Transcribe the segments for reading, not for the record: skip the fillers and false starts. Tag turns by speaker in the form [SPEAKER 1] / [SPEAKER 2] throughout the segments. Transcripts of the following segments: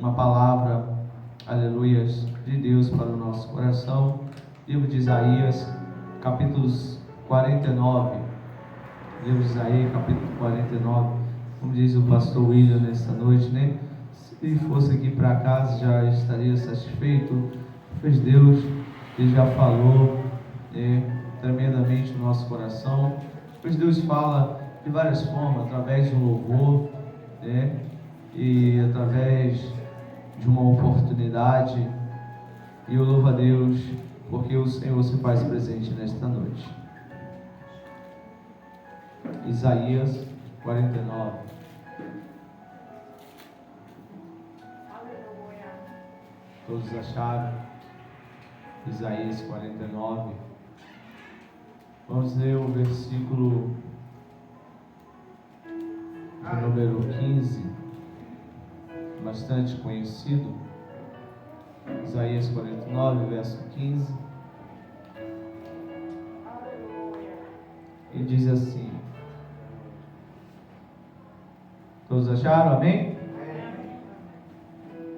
[SPEAKER 1] uma palavra, aleluias, de Deus para o nosso coração. Livro de Isaías, capítulos 49. Livro de Isaías, capítulo 49. Como diz o pastor William nesta noite, né? Se fosse aqui para casa já estaria satisfeito, pois Deus, Ele já falou, tremendamente no nosso coração. Pois Deus fala de várias formas, através de um louvor, e através de uma oportunidade. E eu louvo a Deus porque o Senhor se faz presente nesta noite. Isaías 49. Todos acharam? Isaías 49. Vamos ler o versículo de número 15, bastante conhecido. Isaías 49, verso 15. E diz assim: todos acharam? Amém?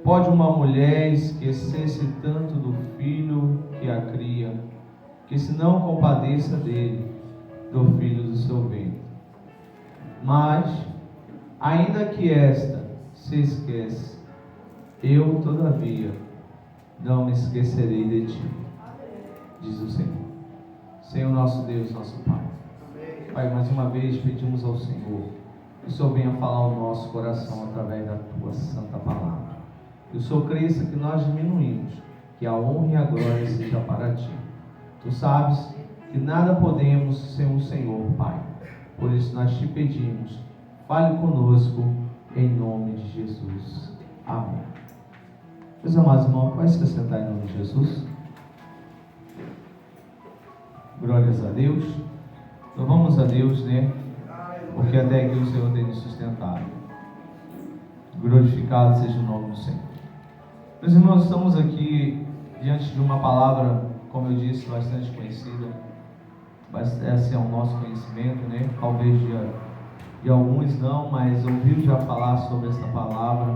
[SPEAKER 1] Pode uma mulher esquecer-se tanto do filho que a cria, que se não compadeça dele, do filho do seu ventre? Mas, ainda que esta se esquece, eu, todavia, não me esquecerei de ti, diz o Senhor. Senhor nosso Deus, nosso Pai. Pai, mais uma vez pedimos ao Senhor que o Senhor venha falar ao nosso coração através da Tua santa palavra. Que o Senhor cresça, que nós diminuímos, que a honra e a glória seja para Ti. Tu sabes que nada podemos sem o Senhor, Pai. Por isso nós Te pedimos, fale conosco em nome de Jesus. Amém. Meus amados irmãos, pode se sentar em nome de Jesus. Glórias a Deus. Louvamos a Deus, porque até aqui o Senhor tem nos sustentado. Glorificado seja o nome do Senhor. Meus irmãos, estamos aqui diante de uma palavra, como eu disse, bastante conhecida. Esse é o nosso conhecimento, talvez de alguns não, mas ouviu já falar sobre essa palavra.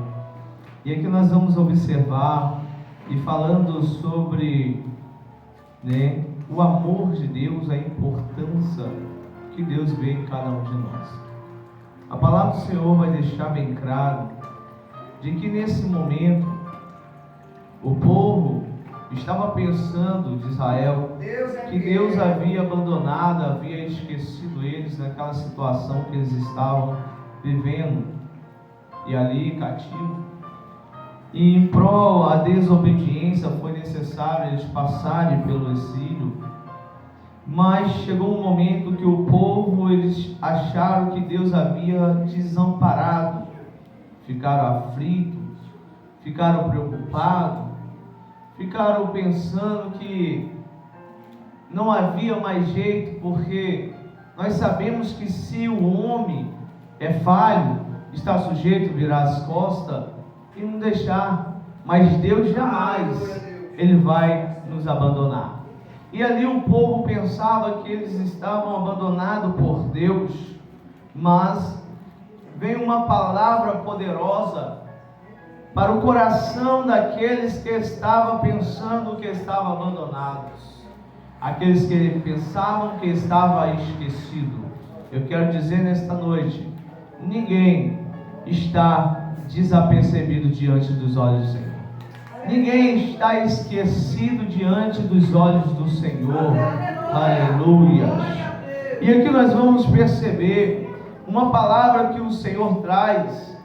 [SPEAKER 1] E aqui nós vamos observar e falando sobre o amor de Deus, a importância que Deus vê em cada um de nós. A palavra do Senhor vai deixar bem claro de que nesse momento o povo estava pensando de Israel que Deus havia abandonado, havia esquecido eles naquela situação que eles estavam vivendo e ali cativo. E em prol à desobediência foi necessário eles passarem pelo exílio. Mas chegou um momento que o povo, eles acharam que Deus havia desamparado. Ficaram aflitos, ficaram preocupados, ficaram pensando que não havia mais jeito, porque nós sabemos que se o homem é falho, está sujeito a virar as costas e não deixar, mas Deus jamais Ele vai nos abandonar. E ali o povo pensava que eles estavam abandonados por Deus, mas veio uma palavra poderosa para o coração daqueles que estavam pensando que estavam abandonados, aqueles que pensavam que estava esquecido. Eu quero dizer nesta noite, ninguém está desapercebido diante dos olhos do Senhor. Ninguém está esquecido diante dos olhos do Senhor. Aleluia. E aqui nós vamos perceber uma palavra que o Senhor traz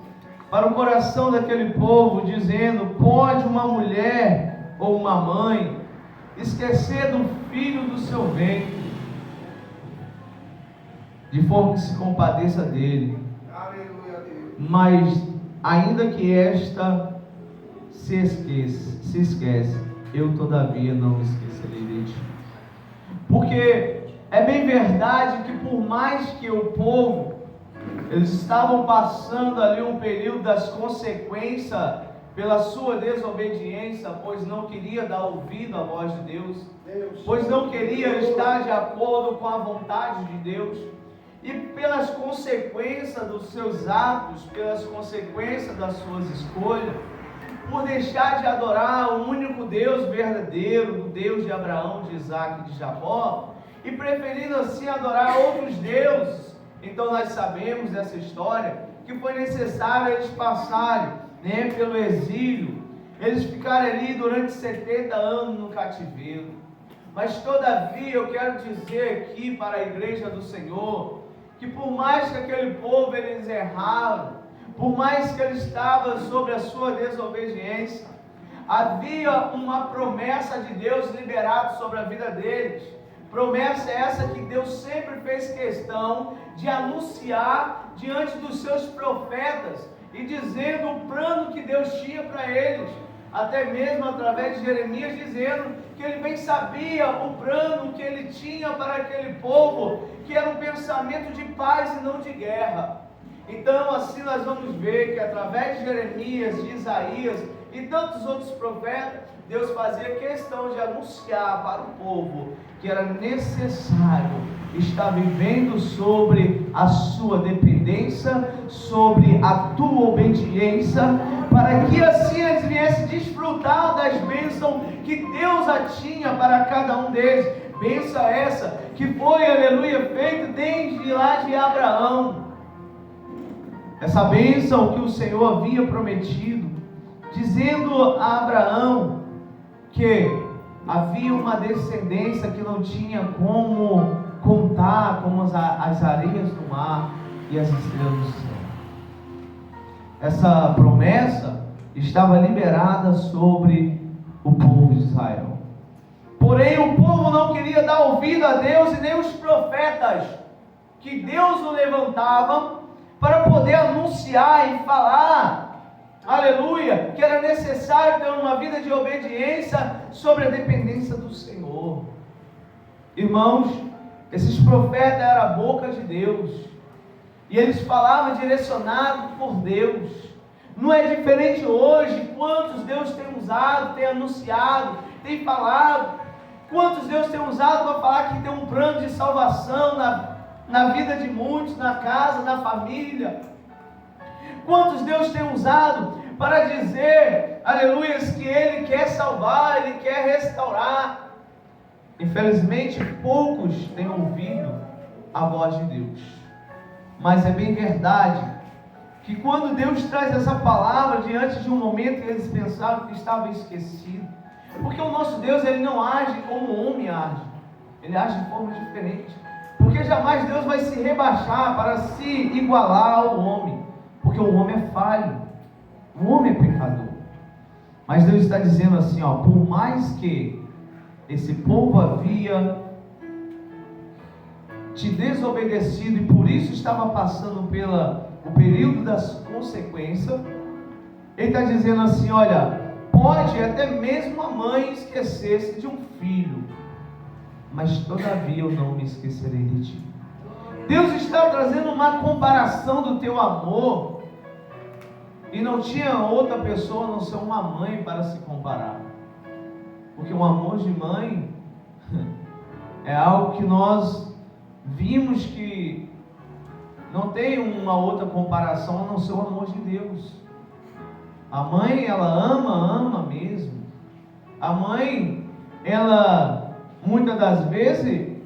[SPEAKER 1] para o coração daquele povo, dizendo: pode uma mulher ou uma mãe esquecer do filho do seu ventre, de forma que se compadeça dele, mas ainda que esta se esquece, eu todavia não me esquecerei de ti. Porque é bem verdade que por mais que o povo, eles estavam passando ali um período das consequências pela sua desobediência, pois não queria dar ouvido à voz de Deus, pois não queria estar de acordo com a vontade de Deus, e pelas consequências dos seus atos, pelas consequências das suas escolhas, por deixar de adorar o único Deus verdadeiro, o Deus de Abraão, de Isaac e de Jacó, e preferindo assim adorar outros deuses. Então nós sabemos dessa história, que foi necessário eles passarem, pelo exílio, eles ficaram ali durante 70 anos no cativeiro. Mas todavia eu quero dizer aqui para a igreja do Senhor, que por mais que aquele povo eles erraram, por mais que ele estava sobre a sua desobediência, havia uma promessa de Deus liberada sobre a vida deles. Promessa essa que Deus sempre fez questão de anunciar diante dos seus profetas e dizendo o plano que Deus tinha para eles, até mesmo através de Jeremias, dizendo que ele bem sabia o plano que ele tinha para aquele povo, que era um pensamento de paz e não de guerra. Então assim nós vamos ver que através de Jeremias, de Isaías e tantos outros profetas, Deus fazia questão de anunciar para o povo que era necessário estar vivendo sobre a sua dependência, sobre a tua obediência, para que assim eles viessem desfrutar das bênçãos que Deus já tinha para cada um deles. Bênção essa que foi, aleluia, feita desde lá de Abraão. Essa bênção que o Senhor havia prometido, dizendo a Abraão que havia uma descendência que não tinha como contar, como as areias do mar e as estrelas do céu. Essa promessa estava liberada sobre o povo de Israel. Porém o povo não queria dar ouvido a Deus e nem os profetas que Deus o levantava para poder anunciar e falar, aleluia, que era necessário ter uma vida de obediência sobre a dependência do Senhor. Irmãos, esses profetas eram a boca de Deus, e eles falavam direcionados por Deus. Não é diferente hoje. Quantos Deus tem usado, tem anunciado, tem falado, quantos Deus tem usado para falar que tem um plano de salvação na vida de muitos, na casa, na família. Quantos Deus tem usado para dizer, aleluia, que Ele quer salvar, Ele quer restaurar. Infelizmente poucos têm ouvido a voz de Deus. Mas é bem verdade que quando Deus traz essa palavra diante de um momento que eles pensavam que estava esquecido, porque o nosso Deus, Ele não age como o homem age, Ele age de forma diferente, porque jamais Deus vai se rebaixar para se igualar ao homem, porque o homem é falho, o homem é pecador. Mas Deus está dizendo assim, por mais que esse povo havia te desobedecido e por isso estava passando o período das consequências, Ele está dizendo assim, olha, pode até mesmo a mãe esquecer-se de um filho, mas todavia eu não me esquecerei de ti. Deus está trazendo uma comparação do teu amor, e não tinha outra pessoa a não ser uma mãe para se comparar, porque o amor de mãe é algo que nós vimos que não tem uma outra comparação a não ser o amor de Deus. A mãe, ela ama mesmo. A mãe, ela, muitas das vezes,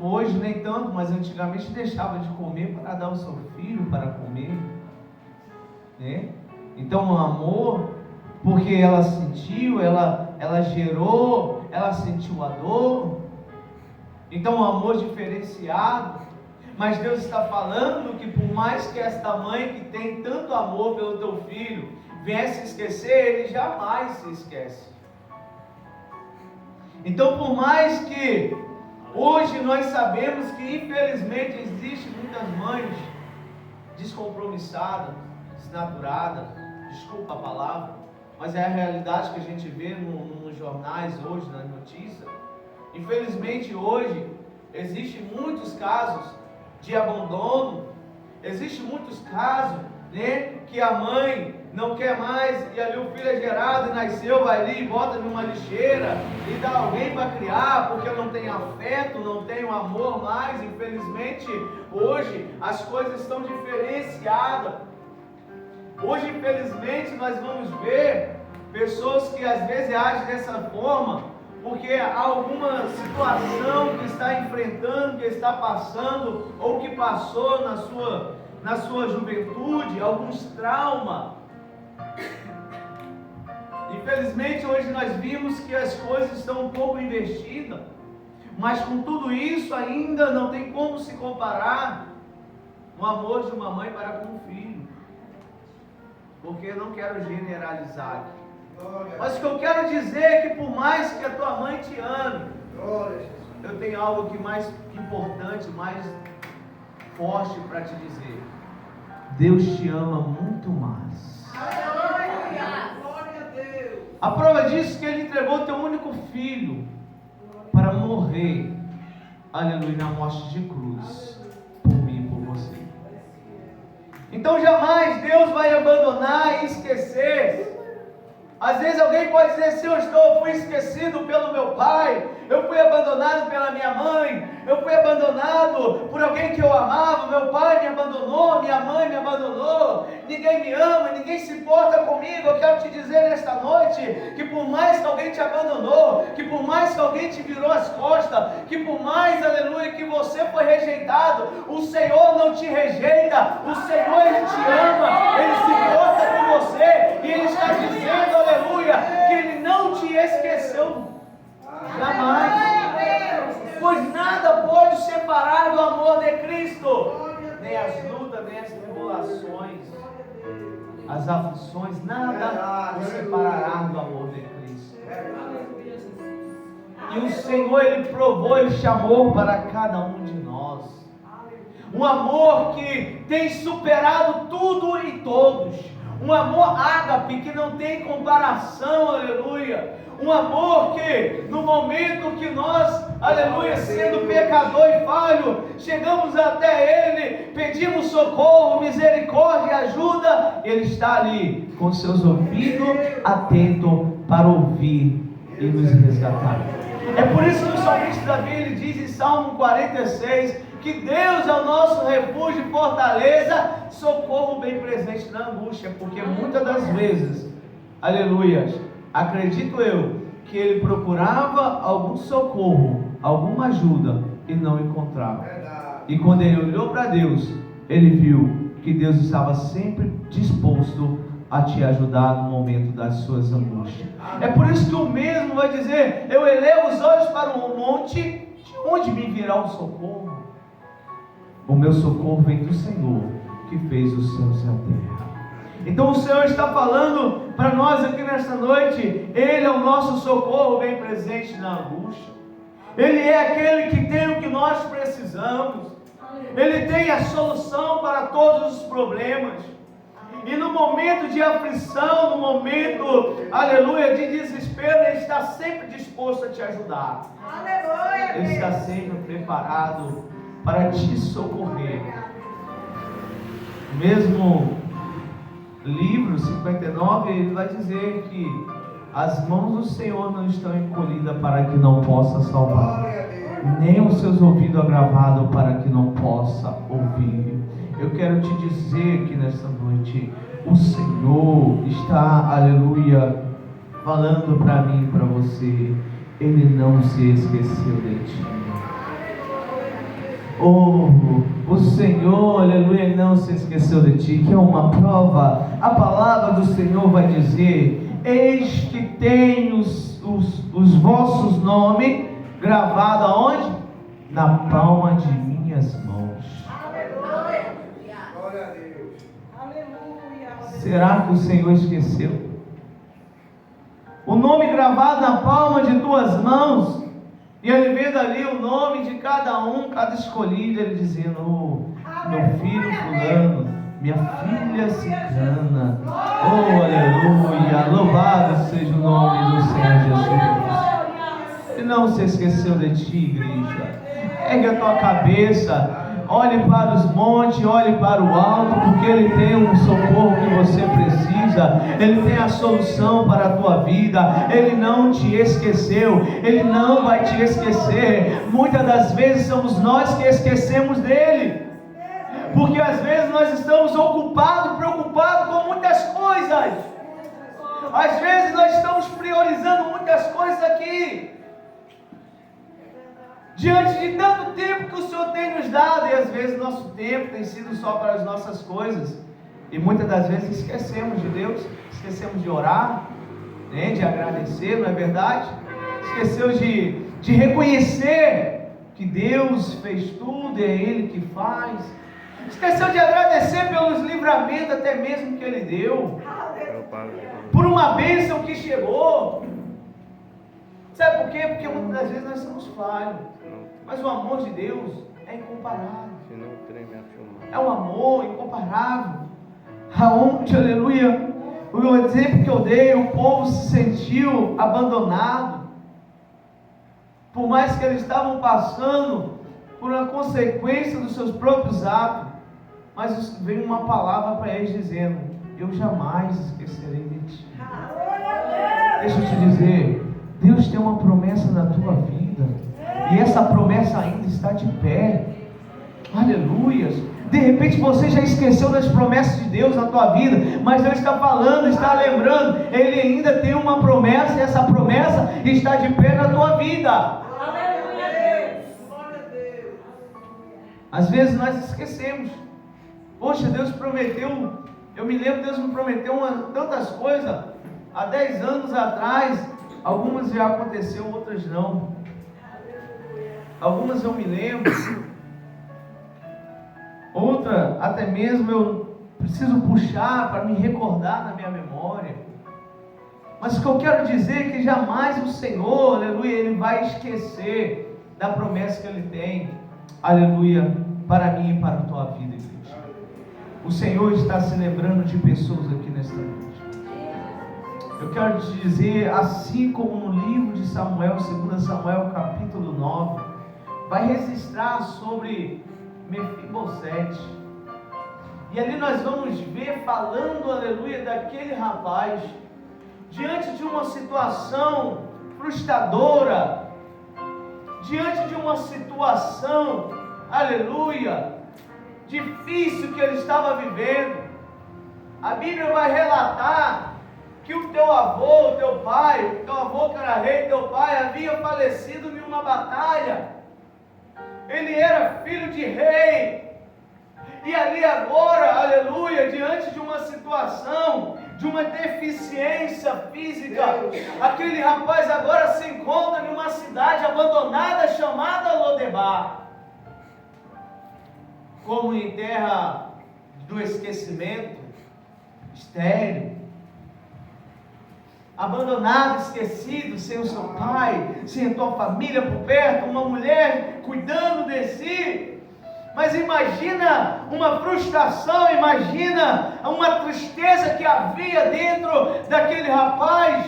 [SPEAKER 1] hoje nem tanto, mas antigamente deixava de comer para dar ao seu filho para comer, né? Então o amor, porque ela sentiu, ela gerou, ela sentiu a dor. Então um amor diferenciado. Mas Deus está falando que por mais que esta mãe que tem tanto amor pelo teu filho viesse esquecer, ele jamais se esquece. Então por mais que hoje nós sabemos que infelizmente existem muitas mães descompromissadas, desnaturadas, desculpa a palavra, mas é a realidade que a gente vê nos jornais hoje, nas notícias. Infelizmente hoje existem muitos casos de abandono, existem muitos casos, que a mãe não quer mais, e ali o filho é gerado e nasceu, vai ali e bota numa lixeira e dá alguém para criar, porque não tem afeto, não tem o amor mais. Infelizmente hoje as coisas estão diferenciadas. Hoje, infelizmente, nós vamos ver pessoas que às vezes agem dessa forma, porque há alguma situação que está enfrentando, que está passando, ou que passou na sua juventude, alguns traumas. Infelizmente, hoje nós vimos que as coisas estão um pouco investidas, mas com tudo isso ainda não tem como se comparar o amor de uma mãe para com um filho. Porque eu não quero generalizar aqui. Mas o que eu quero dizer é que por mais que a tua mãe te ame, eu tenho algo que mais importante, mais forte para te dizer. Deus te ama muito mais. A prova disso é que Ele entregou o teu único filho para morrer, aleluia, na morte de cruz, por mim e por você. Então jamais Deus vai abandonar e esquecer. Às vezes alguém pode dizer assim: eu fui esquecido pelo meu pai, eu fui abandonado pela minha mãe, eu fui abandonado por alguém que eu amava, meu pai me abandonou, minha mãe me abandonou, ninguém me ama, ninguém se importa comigo. Eu quero te dizer nesta noite que por mais que alguém te abandonou, que por mais que alguém te virou as costas, que por mais, aleluia, que você foi rejeitado, o Senhor não te rejeita, o Senhor Ele te ama, Ele se importa com você, e Ele está dizendo, aleluia, que Ele não te esqueceu jamais. Pois nada pode separar do amor de Cristo, nem as lutas, nem as tribulações, as aflições, nada nos separará do amor de Cristo. E o Senhor, Ele provou e chamou para cada um de nós um amor que tem superado tudo e todos, um amor ágape que não tem comparação, aleluia. Um amor que no momento que nós, aleluia, sendo pecador e falho, chegamos até Ele, pedimos socorro, misericórdia, ajuda, Ele está ali com seus ouvidos atentos para ouvir e nos resgatar. É por isso que o salmista Davi, ele diz em Salmo 46, que Deus é o nosso refúgio e fortaleza, socorro bem presente na angústia, porque muitas das vezes, aleluia, acredito eu, que ele procurava algum socorro, alguma ajuda, e não encontrava. E quando ele olhou para Deus, ele viu que Deus estava sempre disposto a te ajudar no momento das suas angústias. É por isso que o mesmo vai dizer: eu elevo os olhos para o monte, de onde me virá o socorro? O meu socorro vem do Senhor, que fez os céus e a terra. Então o Senhor está falando para nós aqui nesta noite: Ele é o nosso socorro bem presente na angústia. Ele é aquele que tem o que nós precisamos. Ele tem a solução para todos os problemas. E no momento de aflição, no momento, aleluia, de desespero, Ele está sempre disposto a te ajudar. Aleluia. Ele está sempre preparado para te socorrer. Mesmo livro 59, ele vai dizer que as mãos do Senhor não estão encolhidas para que não possa salvar, nem os seus ouvidos agravados para que não possa ouvir. Eu quero te dizer que nesta noite o Senhor está, aleluia, falando para mim e para você: Ele não se esqueceu de ti. Oh, o Senhor, aleluia, não se esqueceu de ti. Que é uma prova. A palavra do Senhor vai dizer: eis que tem os vossos nomes gravados aonde? Na palma de minhas mãos. Aleluia. Glória a Deus. Aleluia. Será que o Senhor esqueceu? O nome gravado na palma de tuas mãos. E ele vendo ali o nome de cada um, cada escolhido, ele dizendo: oh, meu filho fulano, minha filha ciclana. Oh, aleluia, louvado seja o nome do Senhor Jesus. Ele não se esqueceu de ti, igreja. Ergue a tua cabeça, olhe para os montes, olhe para o alto, porque Ele tem um socorro que você precisa. Ele tem a solução para a tua vida. Ele não te esqueceu, Ele não vai te esquecer. Muitas das vezes somos nós que esquecemos dEle. Porque às vezes nós estamos ocupados, preocupados com muitas coisas. Às vezes nós estamos priorizando muitas coisas aqui. Diante de tanto tempo que o Senhor tem nos dado, e às vezes nosso tempo tem sido só para as nossas coisas. E muitas das vezes esquecemos de Deus, esquecemos de orar, né, de agradecer, não é verdade? Esqueceu de reconhecer que Deus fez tudo, é Ele que faz. Esqueceu de agradecer pelos livramentos até mesmo que Ele deu, por uma bênção que chegou. Sabe por quê? Porque muitas das vezes nós somos falhos, mas o amor de Deus é incomparável. É um amor incomparável. Aonde, aleluia, o exemplo que eu dei, o povo se sentiu abandonado, por mais que eles estavam passando por uma consequência dos seus próprios atos, mas veio uma palavra para eles dizendo: eu jamais esquecerei de ti. Deixa eu te dizer, Deus tem uma promessa na tua vida, e essa promessa ainda está de pé. Aleluias. De repente você já esqueceu das promessas de Deus na tua vida, mas Deus está falando, está lembrando, Ele ainda tem uma promessa, e essa promessa está de pé na tua vida. Às vezes nós esquecemos. Poxa, Deus prometeu, eu me lembro, Deus me prometeu tantas coisas há 10 anos atrás. Algumas já aconteceu, outras não. Algumas eu me lembro, outra até mesmo eu preciso puxar para me recordar na minha memória. Mas o que eu quero dizer é que jamais o Senhor, aleluia, Ele vai esquecer da promessa que Ele tem, aleluia, para mim e para a tua vida, igreja. O Senhor está se lembrando de pessoas aqui nesta noite. Eu quero te dizer, assim como no livro de Samuel, 2 Samuel capítulo 9, vai registrar sobre Mefibosete. E ali nós vamos ver falando, aleluia, daquele rapaz, diante de uma situação frustradora, diante de uma situação, aleluia, difícil que ele estava vivendo. A Bíblia vai relatar que o teu avô, o teu pai, o teu avô que era rei, teu pai, havia falecido em uma batalha. Ele era filho de rei. E ali agora, aleluia, diante de uma situação, de uma deficiência física, aquele rapaz agora se encontra em uma cidade abandonada chamada Lodebar. Como em terra do esquecimento, estéril, abandonado, esquecido, sem o seu pai, sem a tua família por perto, uma mulher cuidando de si. Mas imagina uma frustração, imagina uma tristeza que havia dentro daquele rapaz.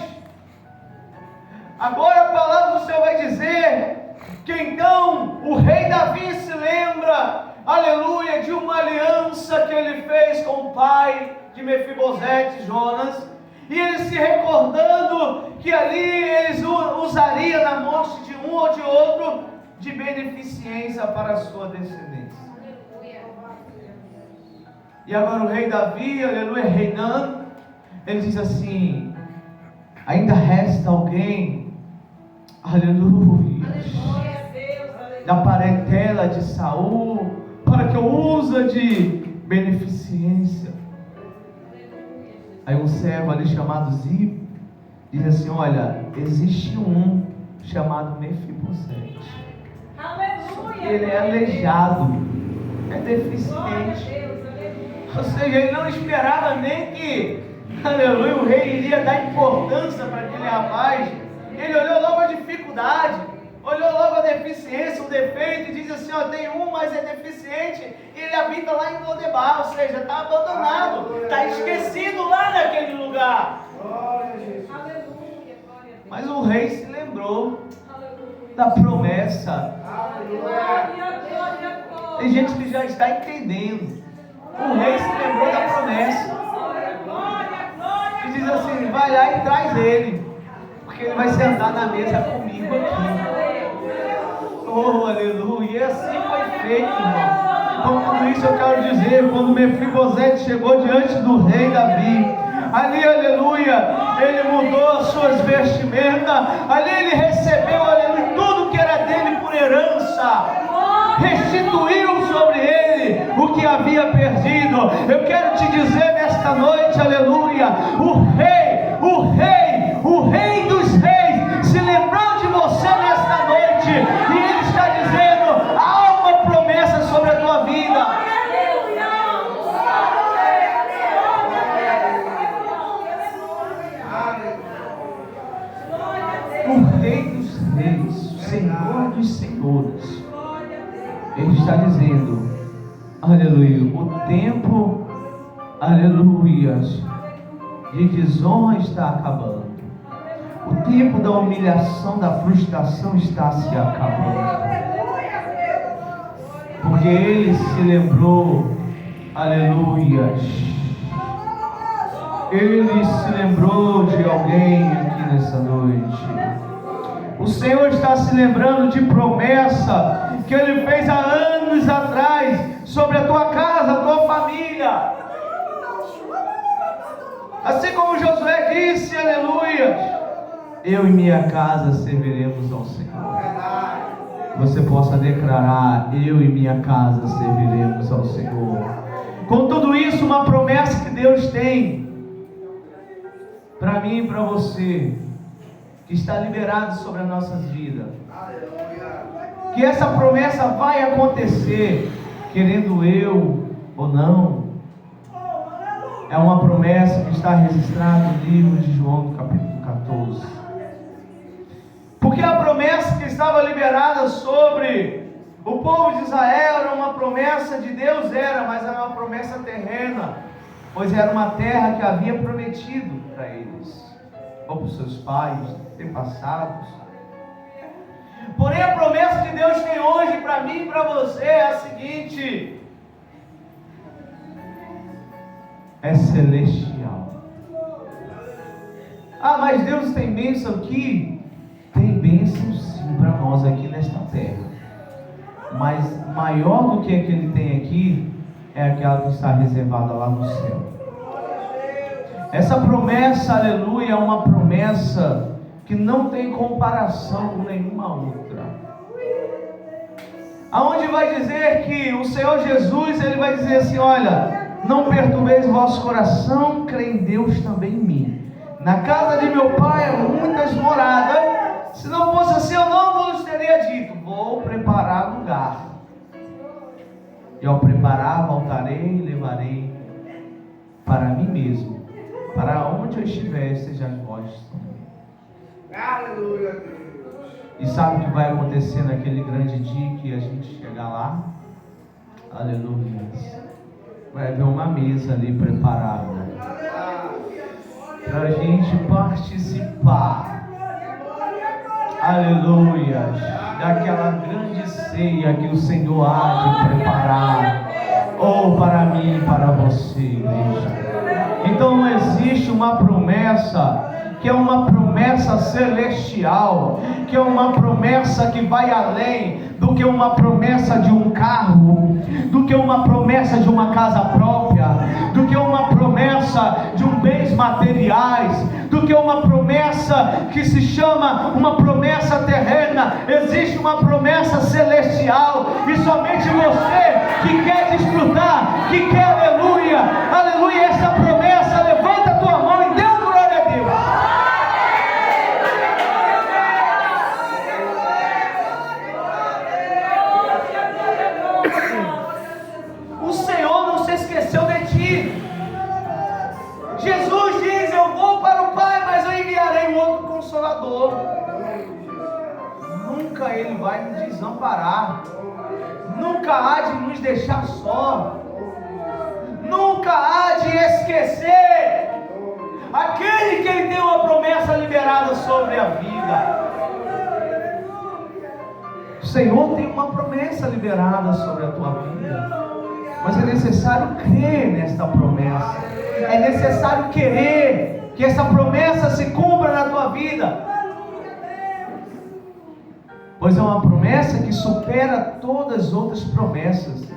[SPEAKER 1] Agora a palavra do Senhor vai dizer que então o rei Davi se lembra, aleluia, de uma aliança que ele fez com o pai de Mefibosete, Jonas. E ele se recordando que ali eles usariam na morte de um ou de outro de beneficência para a sua descendência. E agora o rei Davi, aleluia, reinando, ele diz assim: ainda resta alguém, aleluia, da parentela de Saul, para que eu use de beneficência. Aí um servo ali chamado Ziba diz assim: olha, existe um chamado Mefibosete. Ele é aleijado, é deficiente. Ou seja, ele não esperava nem que, aleluia, o rei iria dar importância para aquele rapaz. Ele olhou logo a dificuldade, olhou logo a deficiência, o defeito, e diz assim: ó, tem um, mas é deficiente, e ele habita lá em Lodebar, ou seja, está abandonado, está esquecido lá naquele lugar. Mas o rei se lembrou da promessa. Tem gente que já está entendendo. O rei se lembrou da promessa e diz assim: vai lá e traz ele, porque ele vai sentar na mesa comigo aqui. Oh, aleluia. E assim foi feito, irmão. Com tudo isso eu quero dizer, quando Mefibosete chegou diante do rei Davi, ali, aleluia, ele mudou as suas vestimentas, ali ele recebeu, aleluia, tudo que era dele por herança, restituiu sobre ele o que havia perdido. Eu quero te dizer nesta noite, aleluia, o rei dos reis se lembrou de você nesta noite, e ele está dizendo: há uma promessa sobre a tua vida. O rei dos reis, o Senhor dos senhores, ele está dizendo, aleluia, o tempo, aleluia, de desonra está acabando. O tempo da humilhação, da frustração está se acabando. Porque ele se lembrou, aleluia, ele se lembrou de alguém aqui nessa noite. O Senhor está se lembrando de promessa que Ele fez há anos atrás sobre a tua casa, a tua família. Assim como Josué disse, aleluia, eu e minha casa serviremos ao Senhor. Você possa declarar: eu e minha casa serviremos ao Senhor. Com tudo isso, uma promessa que Deus tem para mim e para você, que está liberado sobre as nossas vidas. Que essa promessa vai acontecer, querendo eu ou não. É uma promessa que está registrada no livro de João, no capítulo 14. Porque a promessa que estava liberada sobre o povo de Israel era uma promessa de Deus, mas era uma promessa terrena, pois era uma terra que havia prometido para eles, ou para os seus pais, antepassados. Porém, a promessa que Deus tem hoje para mim e para você é a seguinte: é celestial. Ah, mas Deus tem bênção aqui? Tem bênção sim para nós aqui nesta terra, mas maior do que a que Ele tem aqui é aquela que está reservada lá no céu. Essa promessa, aleluia, é uma promessa que não tem comparação com nenhuma outra. Aonde vai dizer que o Senhor Jesus, Ele vai dizer assim: olha, não perturbeis o vosso coração, crê em Deus também em mim. Na casa de meu Pai há muitas moradas. Se não fosse assim, eu não vos teria dito: vou preparar lugar. E ao preparar, voltarei e levarei para mim mesmo, para onde eu estiver, sejam vós também. Aleluia, Deus. E sabe o que vai acontecer naquele grande dia que a gente chegar lá? Aleluia. Vai haver uma mesa ali preparada para a gente participar, aleluia, daquela grande ceia que o Senhor há de preparar, ou para mim e para você, igreja. Então existe uma promessa, que é uma promessa celestial, que é uma promessa que vai além do que uma promessa de um carro, do que uma promessa de uma casa própria, do que uma promessa de bens materiais, do que uma promessa que se chama uma promessa terrena. Existe uma promessa celestial, e somente você que quer desfrutar, que quer, aleluia, aleluia, essa promessa, levanta a tua mão e dê glória a Deus. O Senhor não se esqueceu de ti. Jesus diz: eu vou para o Pai, mas eu enviarei um outro Consolador. Nunca Ele vai nos desamparar, nunca há de nos deixar só, nunca há de esquecer aquele que Ele tem uma promessa liberada sobre a vida. O Senhor tem uma promessa liberada sobre a tua vida, mas é necessário crer nesta promessa, é necessário querer que essa promessa se cumpra na tua vida, pois é uma promessa que supera todas as outras promessas.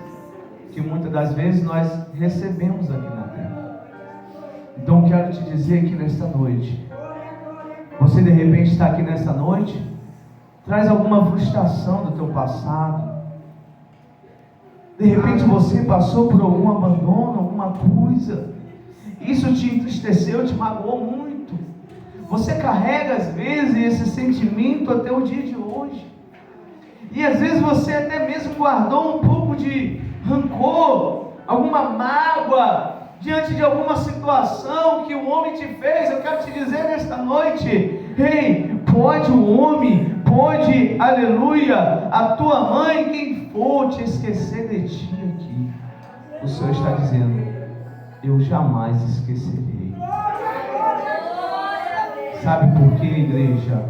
[SPEAKER 1] que muitas das vezes nós recebemos aqui na terra. Então quero te dizer que nesta noite, você de repente está aqui nesta noite, traz alguma frustração do teu passado. De repente você passou por algum abandono, alguma coisa. Isso te entristeceu, te magoou muito. Você carrega às vezes esse sentimento até o dia de hoje. E às vezes você até mesmo guardou um pouco de rancor, alguma mágoa, diante de alguma situação que o homem te fez. Eu quero te dizer nesta noite, ei, pode o homem, pode, aleluia, a tua mãe, quem for te esquecer de ti aqui, o Senhor está dizendo, eu jamais esquecerei. Sabe por quê, igreja?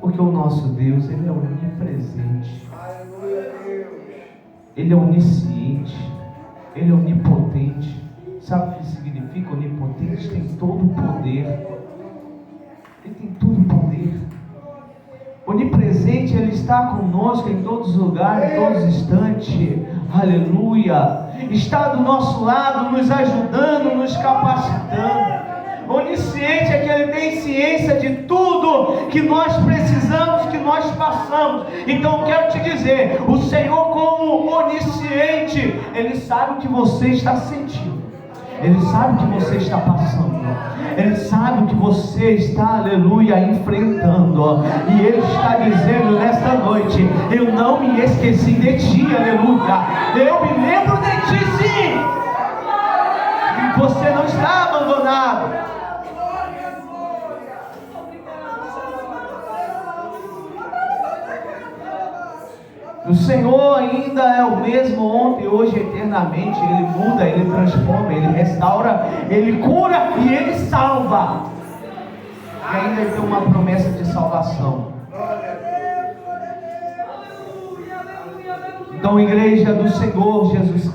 [SPEAKER 1] Porque o nosso Deus, Ele é onipresente, Ele é onisciente, Ele é onipotente. Sabe o que significa onipotente? Tem todo o poder. Ele tem todo o poder. Onipresente, Ele está conosco em todos os lugares, em todos os instantes. Aleluia. Está do nosso lado, nos ajudando, nos capacitando. Onisciente é que Ele tem ciência de tudo que nós precisamos, que nós passamos. Então quero te dizer, o Senhor como onisciente, Ele sabe o que você está sentindo, Ele sabe o que você está passando, Ele sabe o que você está, aleluia, enfrentando. E Ele está dizendo nesta noite, eu não me esqueci de ti, aleluia. Eu me lembro de ti, sim. Você não está abandonado. O Senhor ainda é o mesmo ontem, hoje, eternamente. Ele muda, Ele transforma, Ele restaura, Ele cura e Ele salva. E ainda Ele tem uma promessa de salvação. Então, igreja do Senhor Jesus Cristo,